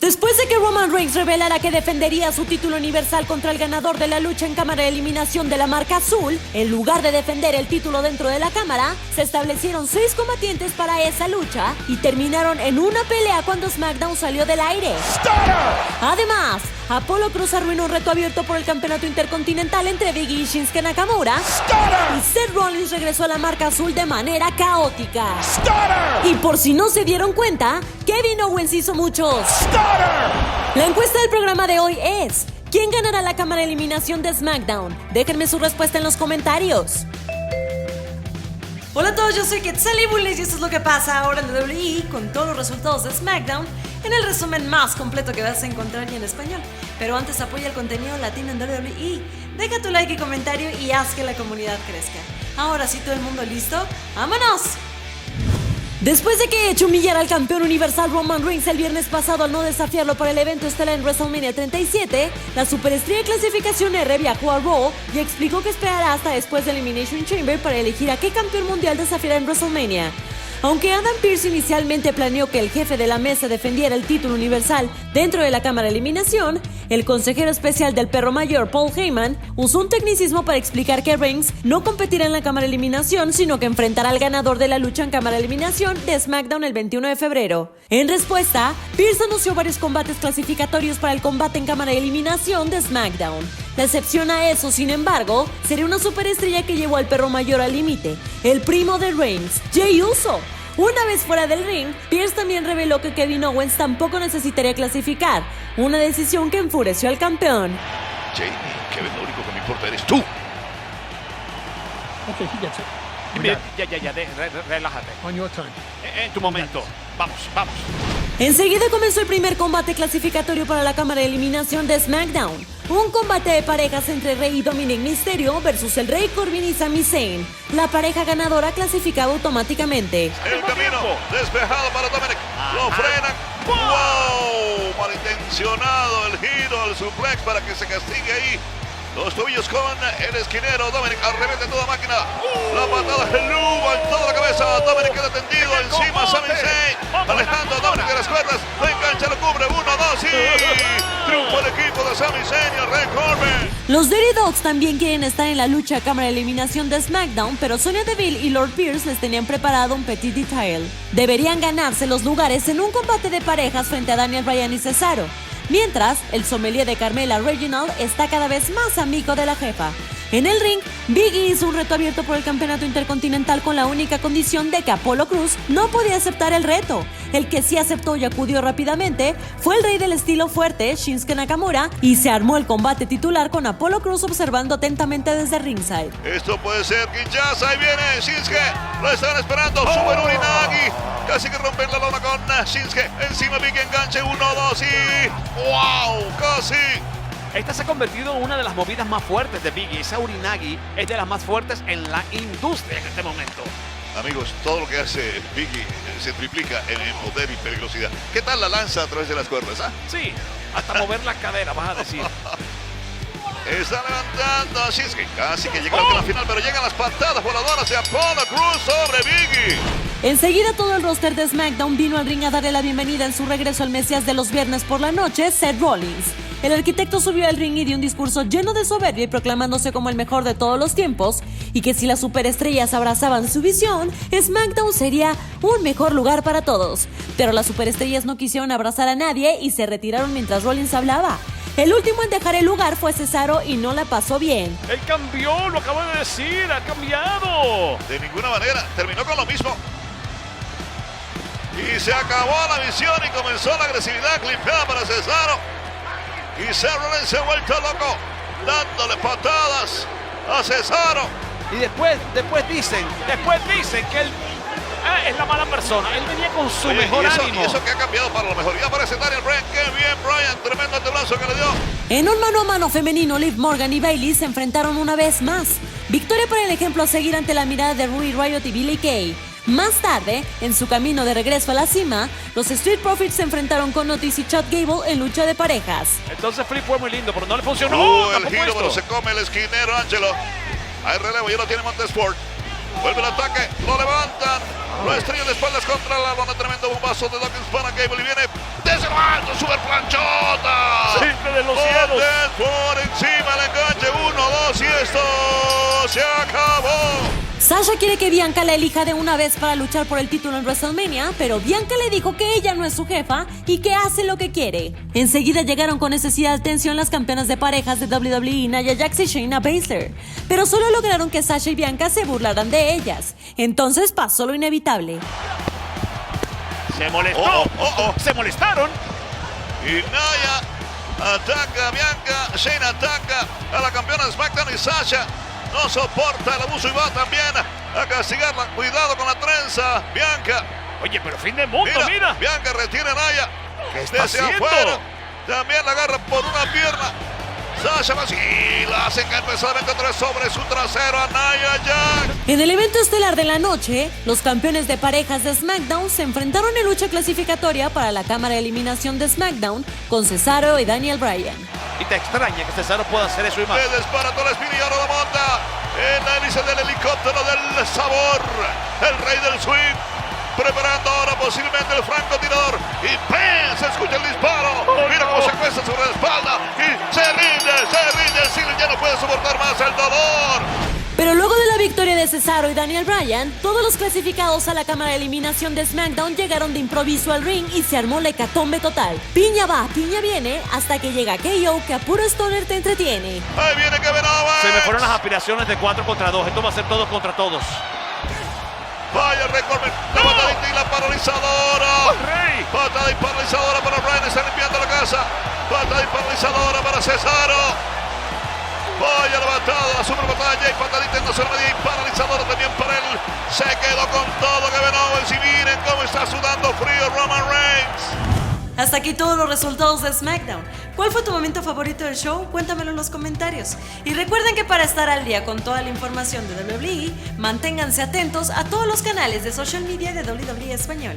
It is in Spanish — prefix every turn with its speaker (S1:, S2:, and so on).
S1: Después de que Roman Reigns revelara que defendería su título universal contra el ganador de la lucha en cámara de eliminación de la marca azul, en lugar de defender el título dentro de la cámara, se establecieron 6 combatientes para esa lucha y terminaron en una pelea cuando SmackDown salió del aire. Además, Apollo Crews arruinó un reto abierto por el campeonato intercontinental entre Big E y Shinsuke Nakamura, y Seth Rollins regresó a la marca azul de manera caótica. Y por si no se dieron cuenta, Kevin Owens hizo muchos. La encuesta del programa de hoy es: ¿quién ganará la cámara de eliminación de SmackDown? Déjenme su respuesta en los comentarios. Hola a todos, yo soy Quetzalli Bulnes y esto es lo que pasa ahora en WWE con todos los resultados de SmackDown en el resumen más completo que vas a encontrar y en español. Pero antes apoya el contenido latino en WWE. Deja tu like y comentario y haz que la comunidad crezca. Ahora sí, todo el mundo listo, ¡vámonos! Después de que Edge humillara al campeón universal Roman Reigns el viernes pasado al no desafiarlo para el evento estelar en WrestleMania 37, la superestrella de clasificación R viajó a Raw y explicó que esperará hasta después de Elimination Chamber para elegir a qué campeón mundial desafiará en WrestleMania. Aunque Adam Pearce inicialmente planeó que el jefe de la mesa defendiera el título universal dentro de la cámara de eliminación, el consejero especial del perro mayor Paul Heyman usó un tecnicismo para explicar que Reigns no competirá en la cámara de eliminación, sino que enfrentará al ganador de la lucha en cámara de eliminación de SmackDown el 21 de febrero. En respuesta, Pearce anunció varios combates clasificatorios para el combate en cámara de eliminación de SmackDown. La excepción a eso, sin embargo, sería una superestrella que llevó al perro mayor al límite, el primo de Reigns, Jey Uso. Una vez fuera del ring, Pearce también reveló que Kevin Owens tampoco necesitaría clasificar, una decisión que enfureció al campeón.
S2: Jamie, Kevin, lo único que me importa eres tú.
S3: Okay, he gets it.
S4: Relájate.
S3: On your time.
S4: En tu momento. Vamos.
S1: Enseguida comenzó el primer combate clasificatorio para la cámara de eliminación de SmackDown. Un combate de parejas entre Rey y Dominic Mysterio versus el Rey Corbin y Sami Zayn. La pareja ganadora clasificaba automáticamente.
S2: El camino despejado para Dominic. Lo frenan. ¡Wow! Malintencionado el giro, el suplex para que se castigue ahí. Los tobillos con el esquinero. Dominic al revés de toda máquina. La patada de Luba en toda la cabeza. Dominic queda tendido encima. Sami Zayn alejando a Dominic de las cuerdas. Lo engancha, lo cubre. 1, 2 y triunfo el equipo de Sami Zayn y el Rey Corbin.
S1: Los Dirty Dogs también quieren estar en la lucha a cámara de eliminación de SmackDown, pero Sonya Deville y Lord Pierce les tenían preparado un petit detail. Deberían ganarse los lugares en un combate de parejas frente a Daniel Bryan y Cesaro. Mientras, el sommelier de Carmella Reginald está cada vez más amigo de la jefa. En el ring, Big E hizo un reto abierto por el campeonato intercontinental con la única condición de que Apollo Crews no podía aceptar el reto. El que sí aceptó y acudió rápidamente fue el rey del estilo fuerte, Shinsuke Nakamura, y se armó el combate titular con Apollo Crews observando atentamente desde ringside.
S2: Esto puede ser Kinshasa, ahí viene Shinsuke, lo están esperando, sube Urinagi, casi que rompen la lona con Shinsuke, encima Big enganche, 1, 2 y ¡wow! Casi.
S4: Esta se ha convertido en una de las movidas más fuertes de Biggie. Esa Urinagi es de las más fuertes en la industria en este momento.
S2: Amigos, todo lo que hace Biggie se triplica en poder y peligrosidad. ¿Qué tal la lanza a través de las cuerdas?
S4: Sí, hasta mover la cadera, vas a decir.
S2: Está levantando a Shinsuke, casi que llega a la final, pero llegan las patadas voladoras de Apollo Crews sobre Biggie.
S1: Enseguida todo el roster de SmackDown vino al ring a darle la bienvenida en su regreso al Mesías de los viernes por la noche, Seth Rollins. El arquitecto subió al ring y dio un discurso lleno de soberbia y proclamándose como el mejor de todos los tiempos, y que si las superestrellas abrazaban su visión, SmackDown sería un mejor lugar para todos. Pero las superestrellas no quisieron abrazar a nadie y se retiraron mientras Rollins hablaba. El último en dejar el lugar fue Cesaro y no la pasó bien.
S4: Él cambió, lo acabo de decir, ha cambiado.
S2: De ninguna manera, terminó con lo mismo. Y se acabó la visión y comenzó la agresividad clipeada para Cesaro. Y Seth Rollins se ha vuelto loco, dándole patadas a Cesaro.
S4: Y después dicen que él es la mala persona. Él venía con su mejor ánimo.
S2: Y eso que ha cambiado para lo mejor. Y aparece Daniel Bryan. ¡Qué bien, Bryan! Tremendo tablazo que le dio.
S1: En un mano a mano femenino, Liv Morgan y Bayley se enfrentaron una vez más. Victoria para el ejemplo a seguir ante la mirada de Ruby Riott y Billie Kay. Más tarde, en su camino de regreso a la cima, los Street Profits se enfrentaron con Otis y Chad Gable en lucha de parejas.
S4: Entonces Flip fue muy lindo, pero no le funcionó.
S2: El giro, pero se come el esquinero Angelo. Hay relevo, ya lo tiene Montesport. Vuelve el ataque, lo levantan. Lo estrella de espaldas contra la lona. Tremendo bombazo de Dawkins para Gable y viene desde lo alto, super planchota.
S4: Simple de los cielos.
S2: Bonded por encima, el enganche, 1, 2 y esto se acabó.
S1: Sasha quiere que Bianca la elija de una vez para luchar por el título en WrestleMania, pero Bianca le dijo que ella no es su jefa y que hace lo que quiere. Enseguida llegaron con necesidad de tensión las campeonas de parejas de WWE, Nia Jax y Shayna Baszler, pero solo lograron que Sasha y Bianca se burlaran de ellas. Entonces pasó lo inevitable.
S4: Se molestó. Se molestaron.
S2: Y Nia ataca a Bianca, Shayna ataca a la campeona de SmackDown y Sasha no soporta el abuso y va también a castigarla. Cuidado con la trenza, Bianca.
S4: Oye, pero fin del mundo, mira.
S2: Bianca retiene a Nia.
S4: ¿Qué está haciendo?
S2: Afuera. También la agarra por una pierna. Sasha más y la hacen caer pesadamente sobre su trasero a Nia Jax.
S1: En el evento estelar de la noche, los campeones de parejas de SmackDown se enfrentaron en lucha clasificatoria para la cámara de eliminación de SmackDown con Cesaro y Daniel Bryan.
S4: Y te extraña que Cesaro pueda hacer eso y más.
S2: Le desbarató la espina y ahora la monta en la hélice del helicóptero del sabor. El rey del swing. Preparando ahora posiblemente el francotirador. Y ¡pum! Se escucha el disparo. Mira cómo se acuesta sobre la espalda. Y se rinde. El Ziggler ya no puede soportar más el dolor.
S1: Pero luego de la victoria de Cesaro y Daniel Bryan, todos los clasificados a la cámara de eliminación de SmackDown llegaron de improviso al ring y se armó la hecatombe total. Piña va, piña viene, hasta que llega KO, que a puro stoner te entretiene.
S2: Ahí viene Kevin Owens.
S4: Se me fueron las aspiraciones de 4 contra 2. Esto va a ser todos contra todos.
S2: Vaya récord, la patadita y la paralizadora.
S4: ¡Rey!
S2: Patada y paralizadora para Bryan, está limpiando la casa. Patada y paralizadora para Cesaro. Vaya levantada, la super batalla y patadita en la zona media y paralizadora también para él. Se quedó con todo Kevin Owens y miren cómo está sudando frío Roman Reigns.
S1: Hasta aquí todos los resultados de SmackDown. ¿Cuál fue tu momento favorito del show? Cuéntamelo en los comentarios. Y recuerden que para estar al día con toda la información de WWE, manténganse atentos a todos los canales de social media de WWE Español.